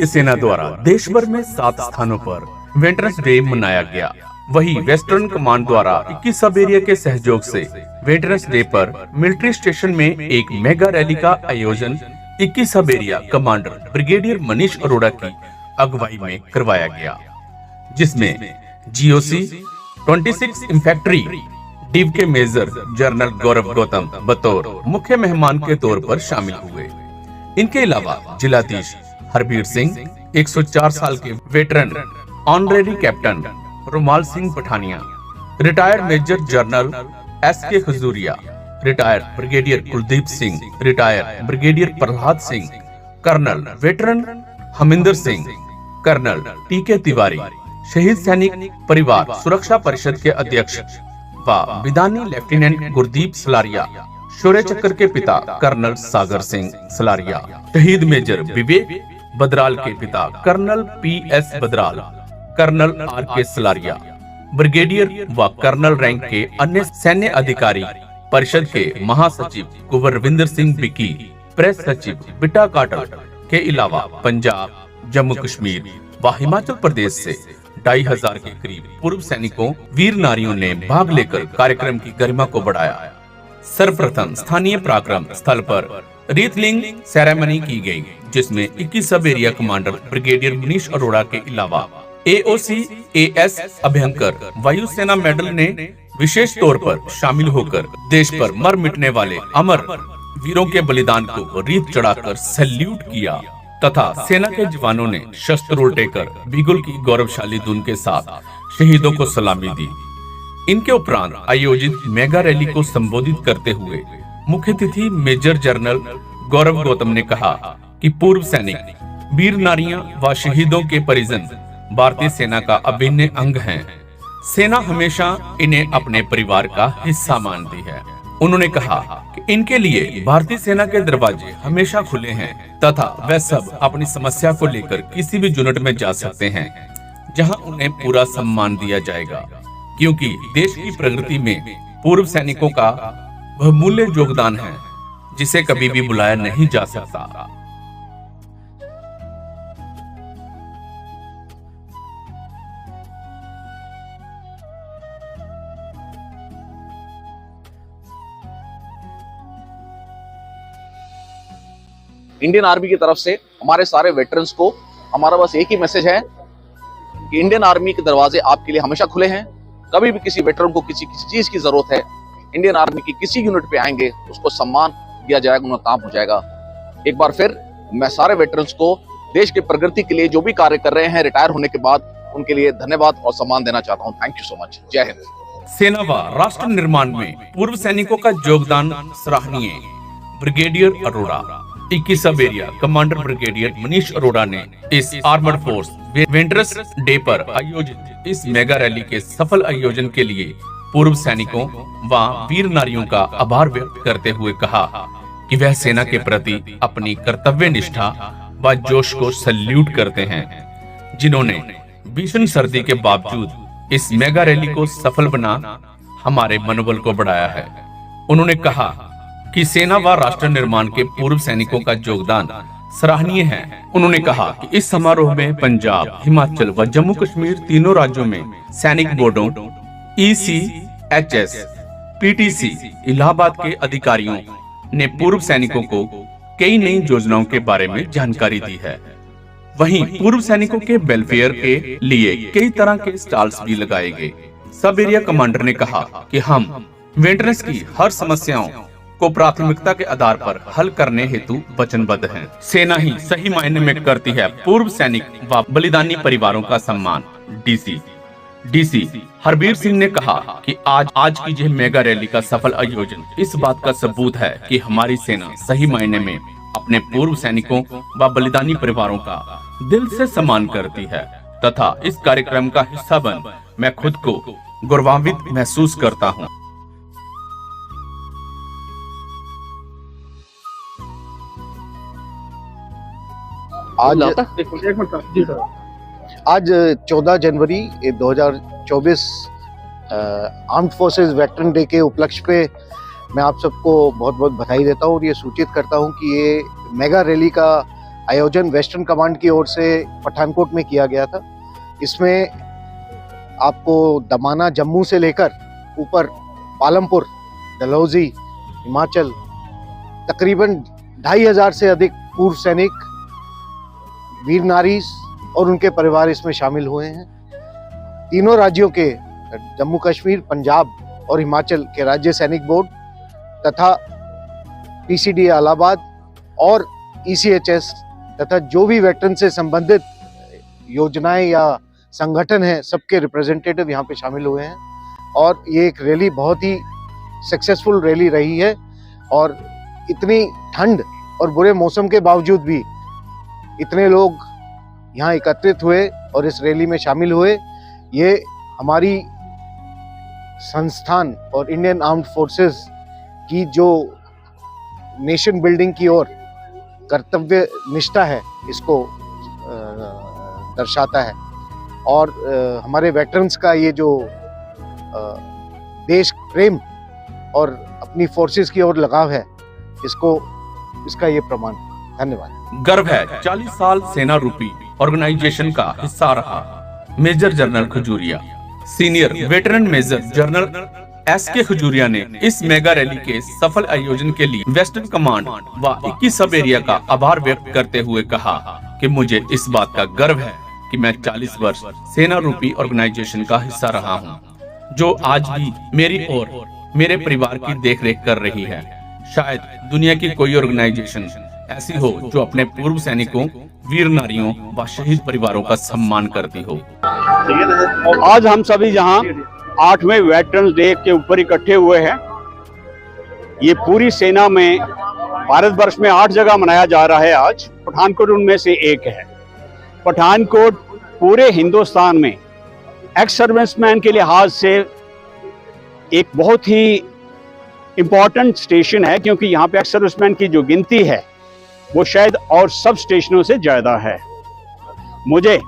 भारतीय सेना द्वारा देश भर में 7 स्थानों पर वेटरन्स डे मनाया गया। वही वेस्टर्न कमांड द्वारा 21 सब एरिया के सहयोग से वेटरन्स डे पर मिलिट्री स्टेशन में एक मेगा रैली का आयोजन 21 सब area commander brigadier Manish Arora की अगुवाई में करवाया गया, जिसमें जीओसी 26 इंफैक्ट्री डिव के मेजर जनरल गौरव गौतम बतौर मुख्य मेहमान के तौर पर शामिल हुए। इनके अलावा जिलाधीश हरबीर सिंह, 104 साल के veteran honorary captain Rumal Singh Pathania, retired major general SK Khajuria, retired brigadier Kuldeep Singh, retired brigadier Prahlad Singh, colonel veteran Haminder Singh, colonel TK Tiwari, शहीद सैनिक परिवार सुरक्षा परिषद के अध्यक्ष व विधानी लेफ्टिनेंट गुरदीप सलारिया, शौर्य चक्र के पिता कर्नल सागर सिंह सलारिया, शहीद मेजर विवेक बदराल के पिता colonel PS Badral, colonel RK Salaria, brigadier व कर्नल रैंक के अन्य सैन्य अधिकारी, परिषद के महासचिव कुंवर रविंदर सिंह बिकी, प्रेस सचिव बिट्टा काटल के अलावा पंजाब, जम्मू कश्मीर व हिमाचल प्रदेश से 2500 के करीब पूर्व सैनिकों वीर नारियों ने भाग लेकर कार्यक्रम की गरिमा को बढ़ाया। सर्वप्रथम स्थानीय पराक्रम स्थल पर रीथलिंग सेरेमनी की गई, जिसमें 21 सब area commander brigadier Manish Arora के अलावा AOC AS अभ्यंकर वायुसेना मेडल ने विशेष तौर पर शामिल होकर देश पर मर मिटने वाले अमर वीरों के बलिदान को रीत चढ़ाकर सैल्यूट किया तथा सेना के जवानों ने शस्त्र उल्टेकर बिगुल की गौरवशाली धुन के साथ शहीदों को सलामी दी। इनके उपरांत आयोजित मेगा रैली को संबोधित करते हुए मुख्य अतिथि मेजर जनरल गौरव गौतम ने कहा कि पूर्व सैनिक, वीर नारियां व शहीदों के परिजन भारतीय सेना का अभिन्न अंग हैं। सेना हमेशा इन्हें अपने परिवार का हिस्सा मानती है। उन्होंने कहा कि इनके लिए भारतीय सेना के दरवाजे हमेशा खुले हैं तथा वह सब अपनी समस्या को लेकर किसी भी यूनिट में जा सकते हैं, जहां उन्हें पूरा सम्मान दिया जाएगा, क्योंकि देश की प्रगति में पूर्व सैनिकों का बहुमूल्य योगदान है, जिसे कभी भी भुलाया नहीं जा सकता। इंडियन आर्मी की तरफ से हमारे सारे वेटरन्स को हमारा बस एक ही मैसेज है कि इंडियन आर्मी के दरवाजे आपके लिए हमेशा खुले हैं। कभी भी किसी वेटरन को किसी चीज की जरूरत है, इंडियन आर्मी की किसी यूनिट पे आएंगे, उसको सम्मान दिया जाएगा, उनका काम हो जाएगा। एक बार फिर मैं सारे वेटरन्स को देश की प्रगति के लिए जो भी कार्य कर रहे हैं रिटायर होने के बाद, उनके लिए धन्यवाद और सम्मान देना चाहता हूँ। Thank you so much. जय हिंद। सेना व राष्ट्र निर्माण में पूर्व सैनिकों का योगदान सराहनीय। ब्रिगेडियर अरोड़ा। 21 सब area commander brigadier Manish Arora ने इस आर्मर्ड फोर्स वेटरन्स डे पर आयोजित इस मेगा रैली के सफल आयोजन के लिए पूर्व सैनिकों व वीर नारियों का आभार व्यक्त करते हुए कहा कि वह सेना के प्रति अपनी कर्तव्य निष्ठा व जोश को सैल्यूट करते हैं, जिन्होंने भीषण सर्दी के बावजूद इस मेगा रैली को सफल बना हमारे मनोबल को बढ़ाया है। उन्होंने कहा कि सेना व राष्ट्र निर्माण के पूर्व सैनिकों का योगदान सराहनीय है। उन्होंने कहा कि इस समारोह में पंजाब, हिमाचल व जम्मू कश्मीर तीनों राज्यों में सैनिक बोर्डों, ECHS, PTC, इलाहाबाद के अधिकारियों ने पूर्व सैनिकों को कई नई योजनाओं के बारे में जानकारी दी है। वहीं पूर्व सैनिकों के वेलफेयर के लिए कई तरह के स्टॉल्स भी लगाए गए। सब एरिया कमांडर ने कहा कि हम वेटरन्स की हर समस्याओं को प्राथमिकता के आधार पर हल करने हेतु वचनबद्ध हैं। सेना ही सही मायने में करती है पूर्व सैनिक व बलिदानी परिवारों का सम्मान। DC हरबीर सिंह ने कहा कि आज की यह मेगा रैली का सफल आयोजन इस बात का सबूत है कि हमारी सेना सही मायने में अपने पूर्व सैनिकों व बलिदानी परिवारों का दिल से सम्मान करती है तथा इस कार्यक्रम का हिस्सा बन मैं खुद को गौरवान्वित महसूस करता हूँ। आज 14 जनवरी 2024 आर्म्ड फोर्सेस वेटरन डे के उपलक्ष्य पे मैं आप सबको बहुत बहुत बधाई देता हूँ और ये सूचित करता हूँ कि ये मेगा रैली का आयोजन वेस्टर्न कमांड की ओर से पठानकोट में किया गया था। इसमें आपको दमाना जम्मू से लेकर ऊपर पालमपुर, डलहौजी, हिमाचल, तकरीबन 2500 से अधिक पूर्व सैनिक, वीर नारी और उनके परिवार इसमें शामिल हुए हैं। तीनों राज्यों के जम्मू कश्मीर, पंजाब और हिमाचल के राज्य सैनिक बोर्ड तथा पीसीडी इलाहाबाद और ईसीएचएस तथा जो भी वेटरन से संबंधित योजनाएं या संगठन हैं, सबके रिप्रेजेंटेटिव यहाँ पे शामिल हुए हैं। और ये एक रैली बहुत ही सक्सेसफुल रैली रही है और इतनी ठंड और बुरे मौसम के बावजूद भी इतने लोग यहाँ एकत्रित हुए और इस रैली में शामिल हुए। ये हमारी संस्थान और इंडियन आर्म्ड फोर्सेस की जो नेशन बिल्डिंग की ओर कर्तव्य निष्ठा है, इसको दर्शाता है। और हमारे वेटरन्स का ये जो देश प्रेम और अपनी फोर्सेस की ओर लगाव है, इसका ये प्रमाण। धन्यवाद। गर्व है 40 साल सेना रूपी ऑर्गेनाइजेशन का हिस्सा रहा major general Khajuria. Senior veteran major general SK Khajuria ने इस मेगा रैली के सफल आयोजन के लिए वेस्टर्न कमांड व 21 सब एरिया का आभार व्यक्त करते हुए कहा कि मुझे इस बात का गर्व है कि मैं 40 वर्ष सेना रूपी ऑर्गेनाइजेशन का हिस्सा रहा हूं, जो आज भी मेरी और मेरे परिवार की देखरेख कर रही है। शायद दुनिया की कोई ऑर्गेनाइजेशन ऐसी हो जो अपने पूर्व सैनिकों, वीर नारियों व शहीद परिवारों का सम्मान करती हो। आज हम सभी यहाँ 8वें वेटरन्स डे के ऊपर इकट्ठे हुए हैं। ये पूरी सेना में भारतवर्ष में 8 जगह मनाया जा रहा है। आज पठानकोट उनमें से एक है। पठानकोट पूरे हिंदुस्तान में एक्स सर्विसमैन के लिहाज से एक बहुत ही इम्पोर्टेंट स्टेशन है, क्योंकि यहाँ पे एक्स सर्विसमैन की जो गिनती है वो शायद और सब स्टेशनों से ज़्यादा है। मुझे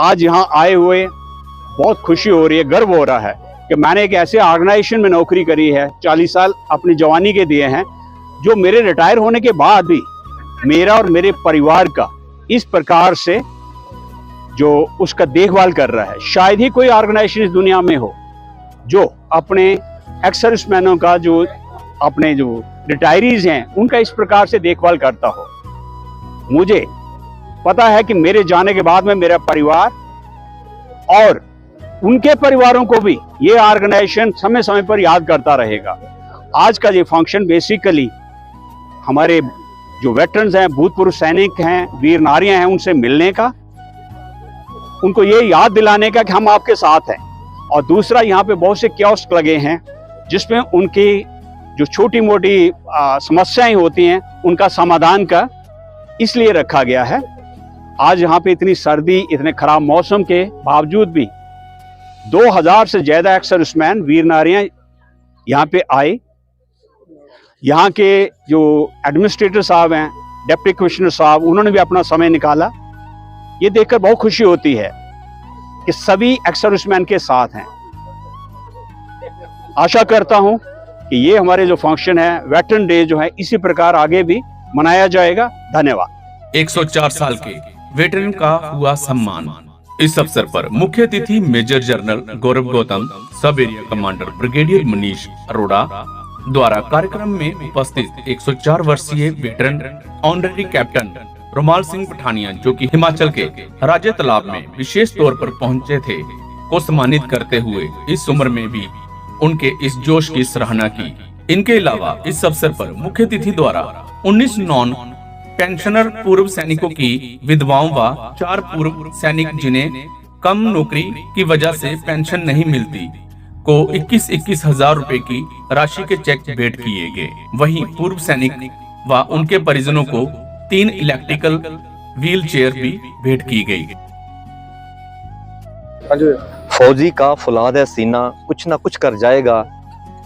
आज यहाँ आए हुए बहुत खुशी हो रही है, गर्व हो रहा है कि मैंने एक ऐसे ऑर्गेनाइजेशन में नौकरी करी है, 40 साल अपनी जवानी के दिए हैं, जो मेरे रिटायर होने के बाद भी मेरा और मेरे परिवार का इस प्रकार से जो उसका देखभाल कर रहा है। शायद ही कोई ऑर्गेनाइजेशन इस दुनिया में हो जो अपने एक्स सर्विसमैनों का, जो अपने जो रिटायरीज हैं, उनका इस प्रकार से देखभाल करता हो। मुझे पता है कि मेरे जाने के बाद में मेरा परिवार और उनके परिवारों को भी ये ऑर्गेनाइजेशन समय समय पर याद करता रहेगा। आज का ये फंक्शन बेसिकली हमारे जो वेटरन्स हैं, भूतपूर्व सैनिक हैं, वीर नारियां हैं, उनसे मिलने का, उनको ये याद दिलाने का कि हम आपके साथ हैं। और दूसरा, यहाँ पे बहुत से कियोस्क लगे हैं जिसमें उनकी जो छोटी मोटी समस्याएं होती हैं उनका समाधान का इसलिए रखा गया है। आज यहाँ पे इतनी सर्दी, इतने खराब मौसम के बावजूद भी 2000 से ज्यादा एक्स सर्विसमैन, वीर नारियां यहाँ पे आए। यहाँ के जो एडमिनिस्ट्रेटर साहब हैं, डिप्टी कमिश्नर साहब, उन्होंने भी अपना समय निकाला। ये देखकर बहुत खुशी होती है कि सभी एक्स सर्विसमैन के साथ हैं। आशा करता हूं कि ये हमारे जो फंक्शन है, वेटरन डे जो है, इसी प्रकार आगे भी मनाया जाएगा। धन्यवाद। 104 साल के वेटरन का हुआ सम्मान। इस अवसर पर मुख्य अतिथि major general Gaurav Gautam, sub area commander brigadier Manish Arora द्वारा कार्यक्रम में उपस्थित 104 वर्षीय veteran honorary captain Romal Singh Pathania, जो कि हिमाचल के राजे तालाब में विशेष तौर पर पहुंचे थे, को सम्मानित करते हुए इस उम्र में भी उनके इस जोश की सराहना की। इनके अलावा इस अवसर पर मुख्य अतिथि द्वारा 19 नॉन पेंशनर पूर्व सैनिकों की विधवाओं व 4 पूर्व सैनिक जिन्हें कम नौकरी की वजह से पेंशन नहीं मिलती को 21-21 हजार रुपए की राशि के चेक भेंट किए गए। वहीं पूर्व सैनिक व उनके परिजनों को 3 इलेक्ट्रिकल व्हील चेयर भी भेंट की गई। फौजी का फौलाद है सीना, कुछ ना कुछ कर जाएगा,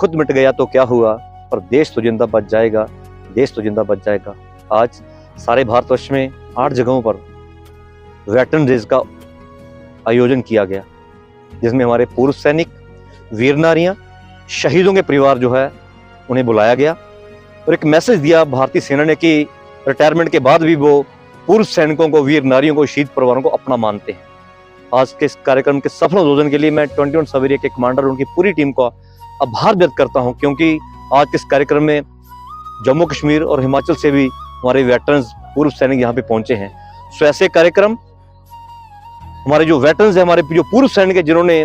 खुद मिट गया तो क्या हुआ, पर देश तो जिंदा बच जाएगा, देश तो जिंदा बच जाएगा। आज सारे भारतवर्ष में 8 जगहों पर वेटरन डेज का आयोजन किया गया, जिसमें हमारे पूर्व सैनिक, वीर नारियां, शहीदों के परिवार जो है उन्हें बुलाया गया और एक मैसेज दिया भारतीय सेना ने कि रिटायरमेंट के बाद भी वो पूर्व सैनिकों को, वीर नारियों को, शहीद परिवारों को अपना मानते हैं। आज के इस कार्यक्रम के सफल उद्घाटन के लिए मैं 21 सवेरिया के कमांडर और उनकी पूरी टीम का आभार व्यक्त करता हूं, क्योंकि आज के इस कार्यक्रम में जम्मू कश्मीर और हिमाचल से भी हमारे वेटरन्स, पूर्व सैनिक यहाँ पे पहुंचे हैं। सो ऐसे कार्यक्रम हमारे जो वेटरन्स हैं, हमारे जो पूर्व सैनिक हैं, जिन्होंने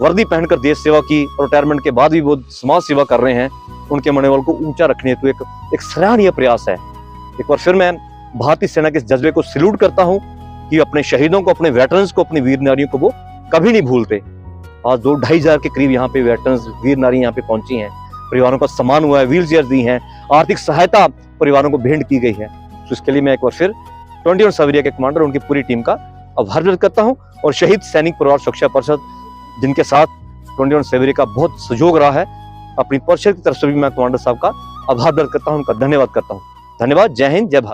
वर्दी पहनकर देश सेवा की और रिटायरमेंट के बाद भी वो समाज सेवा कर रहे हैं, उनके मनोबल को ऊंचा रखने हेतु एक सराहनीय प्रयास है। एक बार फिर मैं भारतीय सेना के इस जज्बे को सैल्यूट करता हूं कि अपने शहीदों को, अपने वेटरन्स को, अपनी वीर नारियों को वो कभी नहीं भूलते। आज 2-2.5 के करीब यहाँ पे वेटरन्स, वीर नारी यहाँ पे पहुंची हैं, परिवारों का सम्मान हुआ है, व्हील चेयर दी हैं, आर्थिक सहायता परिवारों को भेंट की गई है। तो इसके लिए मैं एक बार फिर 21 सवेरिया के कमांडर और उनकी पूरी टीम का आभार व्यक्त करता हूं और शहीद सैनिक परिवार सुरक्षा परिषद, जिनके साथ 21 सवेरिया का बहुत सहयोग रहा है, अपनी परिषद की तरफ से भी मैं कमांडर साहब का आभार व्यक्त करता हूं, उनका धन्यवाद करता हूं। धन्यवाद। जय हिंद, जय भारत।